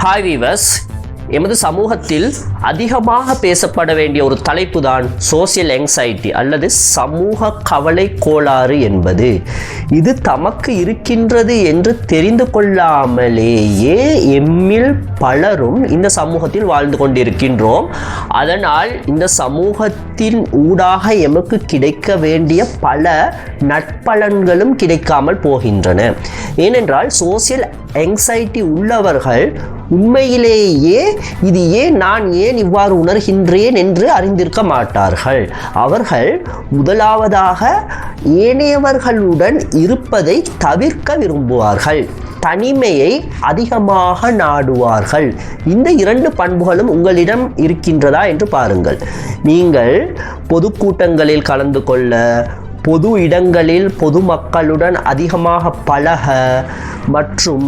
Hi viewers, எமது சமூகத்தில் அதிகமாக பேசப்பட வேண்டிய ஒரு தலைப்பு தான் சோசியல் எங்சைட்டி அல்லது சமூக கவலை கோளாறு என்பது. இது தமக்கு இருக்கின்றது என்று தெரிந்து கொள்ளாமலேயே எம்மில் பலரும் இந்த சமூகத்தில் வாழ்ந்து கொண்டிருக்கின்றோம். அதனால் இந்த சமூகத்தின் ஊடாக எமக்கு கிடைக்க வேண்டிய பல நற்பலன்களும் கிடைக்காமல் போகின்றன. ஏனென்றால் சோசியல் எங்சைட்டி உள்ளவர்கள் உண்மையிலேயே இது நான் ஏன் இவ்வாறு உணர்கின்றேன் என்று அறிந்திருக்க மாட்டார்கள். அவர்கள் முதலாவதாக ஏனையவர்களுடன் இருப்பதை தவிர்க்க விரும்புவார்கள், தனிமையை அதிகமாக நாடுவார்கள். இந்த இரண்டு பண்புகளும் உங்களிடம் இருக்கின்றதா என்று பாருங்கள். நீங்கள் பொதுக்கூட்டங்களில் கலந்து கொள்ள, பொது இடங்களில் பொதுமக்களுடன் அதிகமாக பழக மற்றும்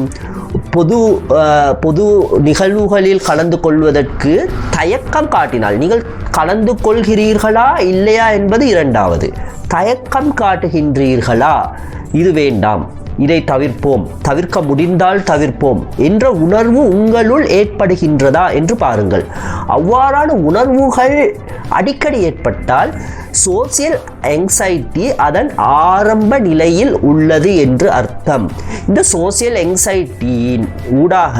பொது நிகழ்வுகளில் கலந்து கொள்வதற்கு தயக்கம் காட்டினால், நீங்கள் கலந்து கொள்கிறீர்களா இல்லையா என்பது இரண்டாவது. தயக்கம் காட்டுகின்றீர்களா, இது வேண்டாம், இதை தவிர்ப்போம், தவிர்க்க முடிந்தால் தவிர்ப்போம் என்ற உணர்வு உங்களுள் ஏற்படுகின்றதா என்று பாருங்கள். அவ்வாறான உணர்வுகள் அடிக்கடி ஏற்பட்டால் சோசியல் எங்சைட்டி அதன் ஆரம்ப நிலையில் உள்ளது என்று அர்த்தம். இந்த சோசியல் எங்சைட்டியின் ஊடாக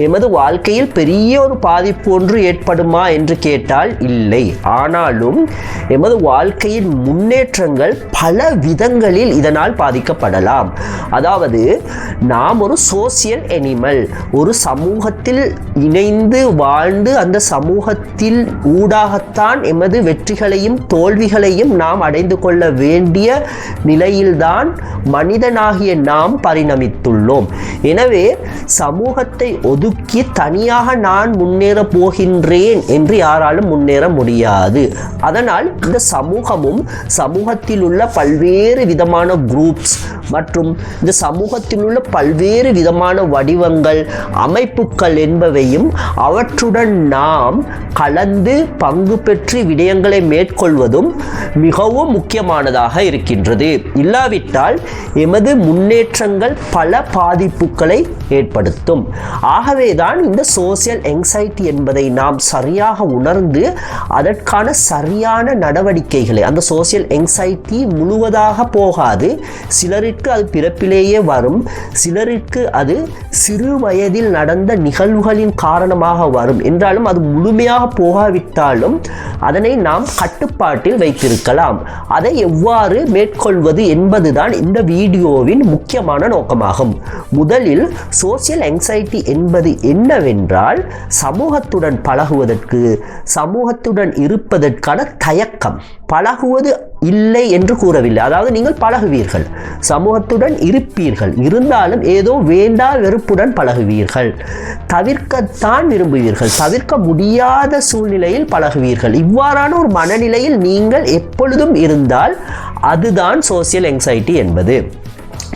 எமது வாழ்க்கையில் பெரிய ஒரு பாதிப்பு ஒன்று ஏற்படுமா என்று கேட்டால் இல்லை. ஆனாலும் எமது வாழ்க்கையின் முன்னேற்றங்கள் பல விதங்களில் இதனால் பாதிக்கப்படலாம். அதாவது நாம் ஒரு சோசியல் அனிமல், ஒரு சமூகத்தில் இணைந்து வாழ்ந்து அந்த சமூகத்தில் ஊடாகத்தான் எமது வெற்றிகளையும் தோல்விகளையும் நாம் அடைந்து கொள்ள வேண்டிய நிலையில்தான் மனிதனாகிய நாம் பரிணமித்துள்ளோம். எனவே சமூகத்தை ஒதுக்கி தனியாக நான் முன்னேற போகின்றேன் என்று யாராலும் முன்னேற முடியாது. அதனால் இந்த சமூகமும் சமூகத்தில் உள்ள பல்வேறு விதமான குரூப்ஸ் மற்றும் இந்த சமூகத்தில் உள்ள பல்வேறு விதமான வடிவங்கள், அமைப்புகள் என்பவையும் அவற்றுடன் நாம் கலந்து பங்கு பெற்று விடயங்களை மேற்கொள்வதும் மிகவும் முக்கியமானதாக இருக்கின்றது. இல்லாவிட்டால் எமது முன்னேற்றங்கள் பல பாதிப்புகளை ஏற்படுத்தும். ஆகவேதான் இந்த சோசியல் எங்சைட்டி என்பதை நாம் சரியாக உணர்ந்து அதற்கான சரியான நடவடிக்கைகளை, அந்த சோசியல் எங்சைட்டி முழுவதாக போகாது, சிலருக்கு அது பிறப்பிலேயே வரும், சிலருக்கு அது சிறு வயதில் நடந்த நிகழ்வுகளின் காரணமாக வரும். என்றாலும் அது முழுமையாக போகாவிட்டாலும் அதனை நாம் கட்டுப்பாட்டில் வைத்திருக்கலாம். அதை எவ்வாறு மேற்கொள்வது என்பதுதான் இந்த வீடியோவின் முக்கியமான நோக்கமாகும். முதலில் சோசியல் எங்சைட்டி என்பது என்னவென்றால், சமூகத்துடன் பழகுவதற்கு, சமூகத்துடன் இருப்பதற்கான தயக்கம். பழகுவது இல்லை என்று கூறவில்லை, அதாவது நீங்கள் பழகுவீர்கள், சமூகத்துடன் இருப்பீர்கள், இருந்தாலும் ஏதோ வேண்டா வெறுப்புடன் பழகுவீர்கள், தவிர்க்கத்தான் விரும்புவீர்கள், தவிர்க்க முடியாத சூழ்நிலையில் பழகுவீர்கள். இவ்வாறான ஒரு மனநிலையில் நீங்கள் எப்பொழுதும் இருந்தால் அதுதான் சோசியல் எங்சைட்டி என்பது.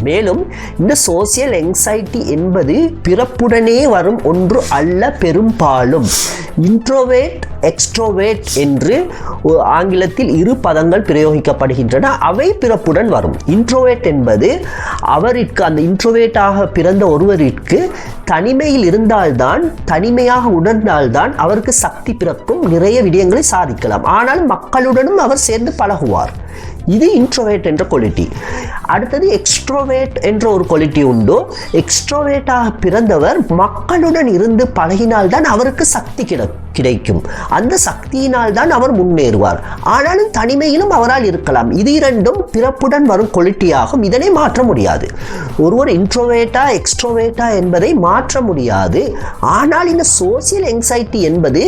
மேலும் இந்த சோசியல் எங்சைட்டி என்பது பிறப்புடனே வரும் ஒன்று அல்ல. பெரும்பாலும் இன்ட்ரோவேட், எக்ஸ்ட்ரோவேட் என்று ஆங்கிலத்தில் இரு பதங்கள் பிரயோகிக்கப்படுகின்றன. அவை பிறப்புடன் வரும். இன்ட்ரோவேட் என்பது அவருக்கு, அந்த இன்ட்ரோவேட்டாக பிறந்த ஒருவருக்கு தனிமையில் இருந்தால்தான், தனிமையாக உணர்ந்தால்தான் அவருக்கு சக்தி பிறக்கும், நிறைய விடயங்களை சாதிக்கலாம். ஆனால் மக்களுடனும் அவர் சேர்ந்து பழகுவார். இது இன்ட்ரோவேட் என்ற குவாலிட்டி. அடுத்தது எக்ஸ்ட்ரோவேட் என்ற ஒரு குவாலிட்டி உண்டு. எக்ஸ்ட்ரோவேட்டாக பிறந்தவர் மக்களுடன் இருந்து பழகினால்தான் அவருக்கு சக்தி கிடைக்கும், அந்த சக்தியினால் தான் அவர் முன்னேறுவார். ஆனாலும் தனிமையிலும் அவரால் இருக்கலாம். இது இரண்டும் பிறப்புடன் வரும் குவாலிட்டியாகும். இதனை மாற்ற முடியாது. ஒருவர் இன்ட்ரோவேட்டா எக்ஸ்ட்ரோவேட்டா என்பதை மாற்ற முடியாது. ஆனால் இந்த சோசியல் எங்சைட்டி என்பது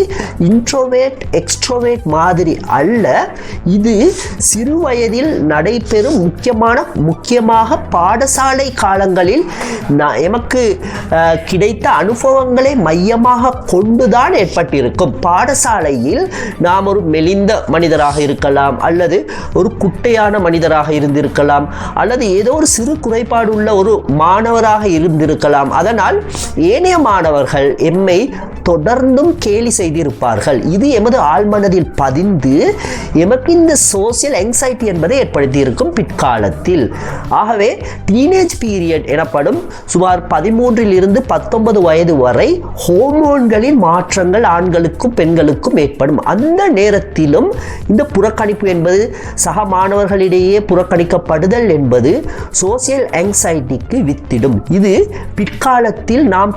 இன்ட்ரோவேட் எக்ஸ்ட்ரோவேட் மாதிரி அல்ல. இது சிறு வயதில் நடைபெறும் முக்கியமாக பாடசாலை காலங்களில் எமக்கு கிடைத்த அனுபவங்களை மையமாக கொண்டுதான் ஏற்பட்டிருக்கும். இருக்கும். பாடசாலையில் நாம் ஒரு மெலிந்த மனிதராக இருக்கலாம், அல்லது ஒரு குட்டையான மனிதராக இருந்திருக்கலாம், அல்லது ஏதோ ஒரு சிறு குறைபாடு உள்ள ஒரு மாணவராக இருந்திருக்கலாம். அதனால் ஏனைய மாணவர்கள் எம்மை தொடர்ந்தும் கேலி செய்திருப்பார்கள். இது எமது ஆழ்மனதில் பதிந்து எமக்கு இந்த சோசியல் ஆங்ஸைட்டி என்பதை ஏற்படுத்தி இருக்கும் பிற்காலத்தில். ஆகவே டீனேஜ் பீரியட் எனப்படும் சுமார் 13 to 19 வயது வரை ஹோமோன்களின் மாற்றங்கள் ஆண்களுக்கும் பெண்களுக்கும் ஏற்படும். அந்த நேரத்திலும் இந்த புறக்கணிப்பு என்பது, சக மாணவர்களிடையே புறக்கணிக்கப்படுதல் என்பது சோசியல் ஆங்ஸைட்டிக்கு வித்திடும். இது பிற்காலத்தில் நாம்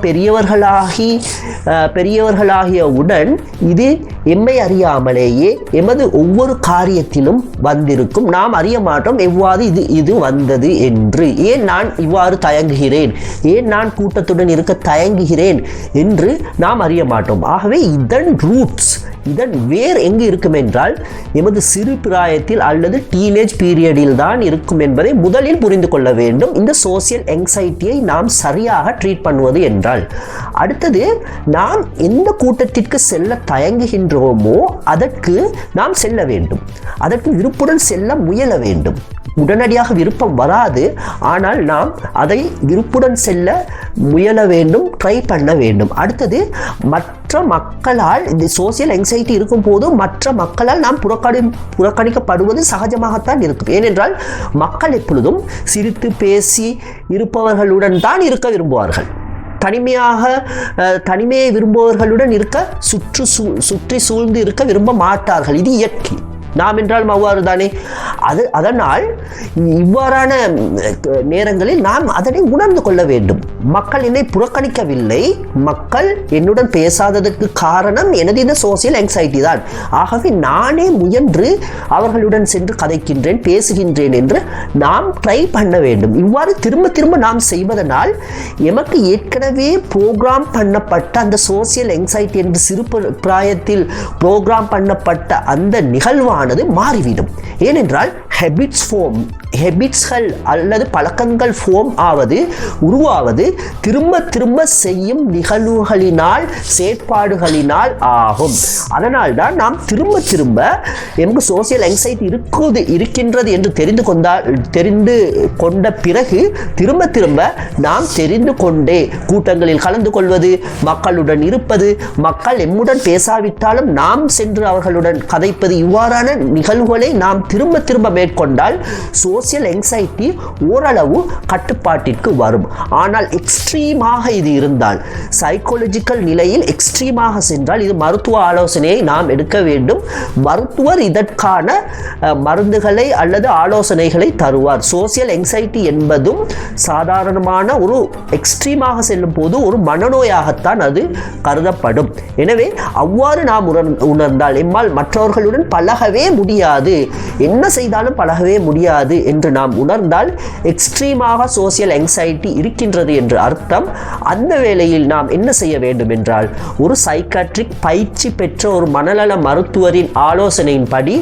பெரியவர்களாகியவுடன் இது எம்மை அறியாமலேயே எமது ஒவ்வொரு காரியத்திலும் வந்திருக்கும். நாம் அறிய மாட்டோம் எவ்வாறு இது வந்தது என்று. ஏன் நான் இவ்வாறு தயங்குகிறேன், ஏன் நான் கூட்டத்துடன் இருக்க தயங்குகிறேன் என்று நாம் அறிய மாட்டோம். ஆகவே இதன் ரூட்ஸ், இதன் வேர் எங்கு இருக்கும் என்றால் எமது சிறு பிராயத்தில் அல்லது டீனேஜ் பீரியடில் தான் இருக்கும் என்பதை முதலில் புரிந்து கொள்ள வேண்டும். இந்த சோசியல் ஆங்ஸைட்டியை நாம் சரியாக ட்ரீட் பண்ணுவது என்றால், அடுத்தது நாம் எந்த கூட்டத்திற்கு செல்ல தயங்குகின்றோமோ அதற்கு நாம் செல்ல வேண்டும், அதற்கு விருப்புடன் செல்ல முயல வேண்டும். உடனடியாக விருப்பம் வராது, ஆனால் நாம் அதை விருப்புடன் செல்ல முயல வேண்டும், ட்ரை பண்ண வேண்டும். அடுத்தது மற்ற மக்களால், இந்த சோசியல் ஆங்ஸைட்டி இருக்கும் போது மற்ற மக்களால் நாம் புறக்கணிக்கப்படுவது சகஜமாகத்தான் இருக்கும். ஏனென்றால் மக்கள் எப்பொழுதும் சிரித்து பேசி இருப்பவர்களுடன் தான் இருக்க விரும்புவார்கள். தனிமையை விரும்புபவர்களுடன் இருக்க சுற்றி சூழ்ந்து இருக்க விரும்ப மாட்டார்கள். இது இயற்கை. நாம் என்றாலும் அவ்வாறு தானே. அதனால் இவ்வாறான நேரங்களில் நாம் அதனை உணர்ந்து கொள்ள வேண்டும். மக்கள் என்னை புறக்கணிக்கவில்லை, மக்கள் என்னுடன் பேசாததற்கு காரணம் எனது இந்த சோசியல் ஆங்ஸைட்டி தான். ஆகவே நானே முயன்று அவர்களுடன் சென்று கதைக்கின்றேன், பேசுகின்றேன் என்று நாம் ட்ரை பண்ண வேண்டும். இவ்வாறு திரும்ப திரும்ப நாம் செய்வதனால் எமக்கு ஏற்கனவே ப்ரோக்ராம் பண்ணப்பட்ட அந்த சோசியல் ஆங்ஸைட்டி என்று சிறு பிராயத்தில் ப்ரோக்ராம் பண்ணப்பட்ட அந்த நிகழ்வானது மாறிவிடும். ஏனென்றால் ஹெபிட்ஸ்கள் அல்லது பழக்கங்கள் உருவாவது திரும்ப திரும்ப செய்யும் நிகழ்வுகளினால், செயற்பாடுகளினால் ஆகும். அதனால் தான் நாம் திரும்ப திரும்ப எமக்கு சோசியல் ஆங்ஸைட்டி இருக்கின்றது என்று தெரிந்து கொண்ட பிறகு திரும்ப திரும்ப நாம் தெரிந்து கொண்டே கூட்டங்களில் கலந்து கொள்வது, மக்களுடன் இருப்பது, மக்கள் எம்முடன் பேசாவிட்டாலும் நாம் சென்று அவர்களுடன் கதைப்பது, இவ்வாறான நிகழ்வுகளை நாம் திரும்ப திரும்ப மேற்கொண்டால் சோசியல் ஆங்ஸைட்டி ஓரளவு கட்டுப்பாட்டிற்கு வரும். ஆனால் எக்ஸ்ட்ரீமாக இது இருந்தால், சைக்காலஜிக்கல் நிலையில் எக்ஸ்ட்ரீமாக சென்றால், இது மருத்துவ ஆலோசனையை நாம் எடுக்க வேண்டும். மருத்துவர் இதற்கான மருந்துகளை அல்லது ஆலோசனைகளை தருவார். சோசியல் ஆங்ஸைட்டி என்பதும் சாதாரணமான ஒரு எக்ஸ்ட்ரீமாக செல்லும் போது ஒரு மனநோயாகத்தான் அது கருதப்படும். எனவே அவ்வாறு நாம் உணர்ந்தால் எம்மால் மற்றவர்களுடன் பழகவே முடியாது, என்ன செய்தாலும் பழகவே முடியாது என்று நாம் உணர்ந்தால் எக்ஸ்ட்ரீமாக சோசியல் ஆங்ஸைட்டி இருக்கின்றது என்று அர்த்தம். அந்த வேளையில் நாம் என்ன செய்ய வேண்டும் என்றால், ஒரு சைக்காட்ரிக் பயிற்சி பெற்ற ஒரு மனநல மருத்துவரின் ஆலோசனையின்படி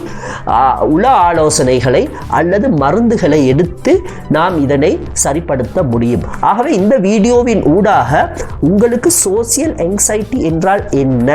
உள ஆலோசனைகளை அல்லது மருந்துகளை எடுத்து நாம் இதனை சரிப்படுத்த முடியும். ஆகவே இந்த வீடியோவின் ஊடாக உங்களுக்கு சோசியல் ஆங்ஸைட்டி என்றால் என்ன,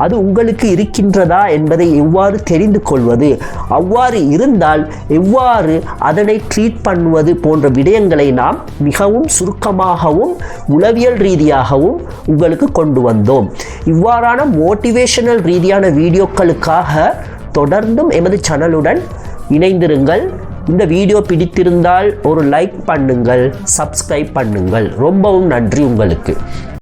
அது உங்களுக்கு இருக்கின்றதா என்பதை எவ்வாறு தெரிந்து கொள்வது, அவ்வாறு இருந்தால் எவ்வாறு அதனை ட்ரீட் பண்ணுவது போன்ற விடயங்களை நாம் மிகவும் சுருக்கமாகவும் உளவியல் ரீதியாகவும் உங்களுக்கு கொண்டு வந்தோம். இவ்வாறான மோட்டிவேஷனல் ரீதியான வீடியோக்களுக்காக தொடர்ந்தும் எமது சேனலுடன் இணைந்திருங்கள். இந்த வீடியோ பிடித்திருந்தால் ஒரு லைக் பண்ணுங்கள், சப்ஸ்கிரைப் பண்ணுங்கள். ரொம்பவும் நன்றி உங்களுக்கு.